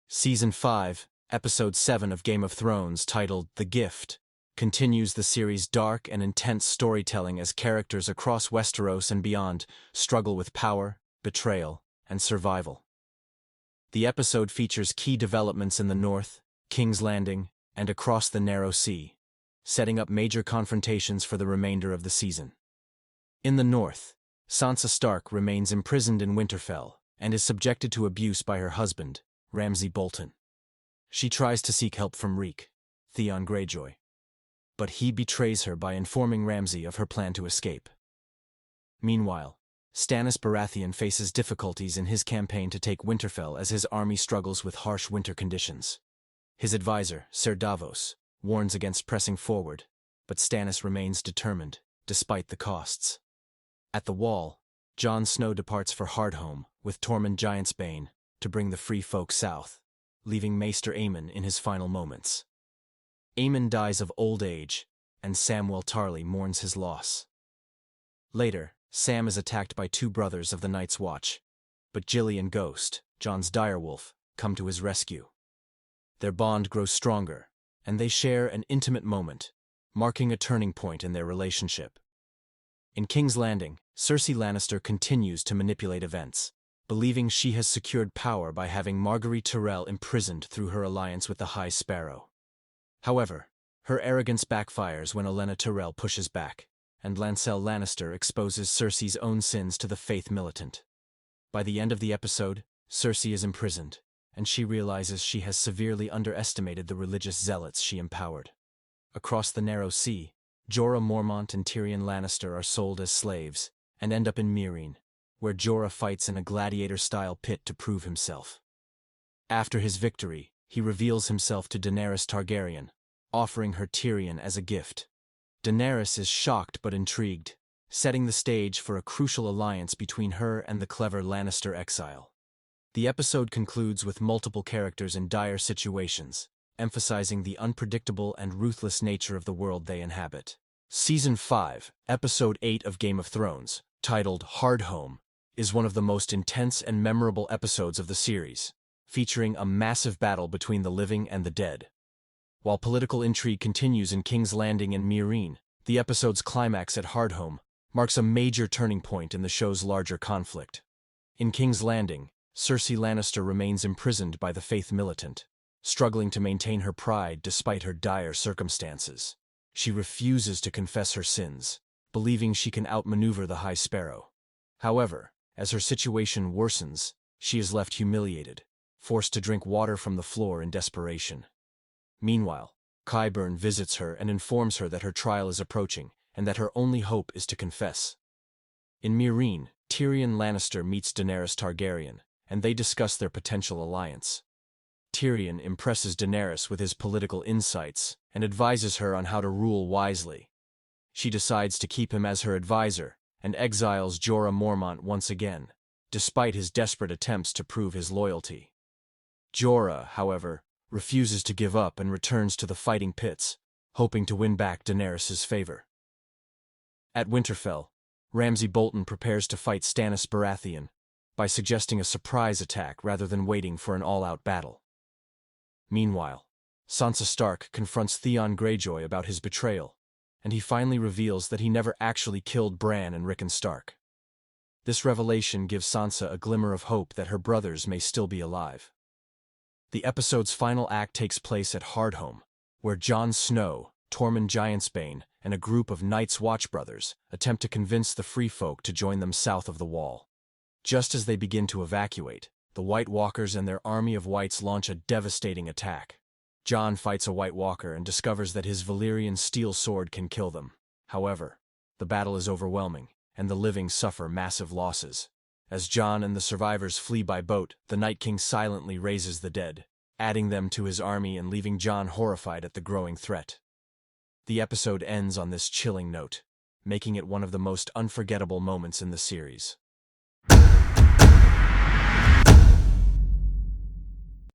Season 5, Episode 7 of Game of Thrones, titled The Gift, continues the series' dark and intense storytelling as characters across Westeros and beyond struggle with power, betrayal, and survival. The episode features key developments in the North, King's Landing, and across the Narrow Sea, setting up major confrontations for the remainder of the season. In the North, Sansa Stark remains imprisoned in Winterfell and is subjected to abuse by her husband, Ramsay Bolton. She tries to seek help from Reek, Theon Greyjoy, but he betrays her by informing Ramsay of her plan to escape. Meanwhile, Stannis Baratheon faces difficulties in his campaign to take Winterfell as his army struggles with harsh winter conditions. His advisor, Ser Davos, warns against pressing forward, but Stannis remains determined, despite the costs. At the Wall, Jon Snow departs for Hardhome with Tormund Giantsbane to bring the free folk south, leaving Maester Aemon in his final moments. Aemon dies of old age, and Samwell Tarly mourns his loss. Later, Sam is attacked by two brothers of the Night's Watch, but Gilly and Ghost, Jon's direwolf, come to his rescue. Their bond grows stronger, and they share an intimate moment, marking a turning point in their relationship. In King's Landing, Cersei Lannister continues to manipulate events, believing she has secured power by having Marguerite Tyrell imprisoned through her alliance with the High Sparrow. However, her arrogance backfires when Olenna Tyrell pushes back, and Lancel Lannister exposes Cersei's own sins to the Faith Militant. By the end of the episode, Cersei is imprisoned, and she realizes she has severely underestimated the religious zealots she empowered. Across the Narrow Sea, Jorah Mormont and Tyrion Lannister are sold as slaves, and end up in Meereen, where Jorah fights in a gladiator-style pit to prove himself. After his victory, he reveals himself to Daenerys Targaryen, offering her Tyrion as a gift. Daenerys is shocked but intrigued, setting the stage for a crucial alliance between her and the clever Lannister exile. The episode concludes with multiple characters in dire situations, emphasizing the unpredictable and ruthless nature of the world they inhabit. Season 5, Episode 8 of Game of Thrones, titled Hardhome, is one of the most intense and memorable episodes of the series, featuring a massive battle between the living and the dead. While political intrigue continues in King's Landing and Meereen, the episode's climax at Hardhome marks a major turning point in the show's larger conflict. In King's Landing, Cersei Lannister remains imprisoned by the Faith Militant, struggling to maintain her pride despite her dire circumstances. She refuses to confess her sins, believing she can outmaneuver the High Sparrow. However, as her situation worsens, she is left humiliated, forced to drink water from the floor in desperation. Meanwhile, Qyburn visits her and informs her that her trial is approaching and that her only hope is to confess. In Meereen, Tyrion Lannister meets Daenerys Targaryen, and they discuss their potential alliance. Tyrion impresses Daenerys with his political insights and advises her on how to rule wisely. She decides to keep him as her advisor and exiles Jorah Mormont once again, despite his desperate attempts to prove his loyalty. Jorah, however, refuses to give up and returns to the fighting pits, hoping to win back Daenerys' favor. At Winterfell, Ramsay Bolton prepares to fight Stannis Baratheon by suggesting a surprise attack rather than waiting for an all-out battle. Meanwhile, Sansa Stark confronts Theon Greyjoy about his betrayal, and he finally reveals that he never actually killed Bran and Rickon Stark. This revelation gives Sansa a glimmer of hope that her brothers may still be alive. The episode's final act takes place at Hardhome, where Jon Snow, Tormund Giantsbane, and a group of Night's Watch brothers attempt to convince the Free Folk to join them south of the Wall. Just as they begin to evacuate, the White Walkers and their army of Whites launch a devastating attack. Jon fights a White Walker and discovers that his Valyrian steel sword can kill them. However, the battle is overwhelming, and the living suffer massive losses. As Jon and the survivors flee by boat, the Night King silently raises the dead, adding them to his army and leaving Jon horrified at the growing threat. The episode ends on this chilling note, making it one of the most unforgettable moments in the series.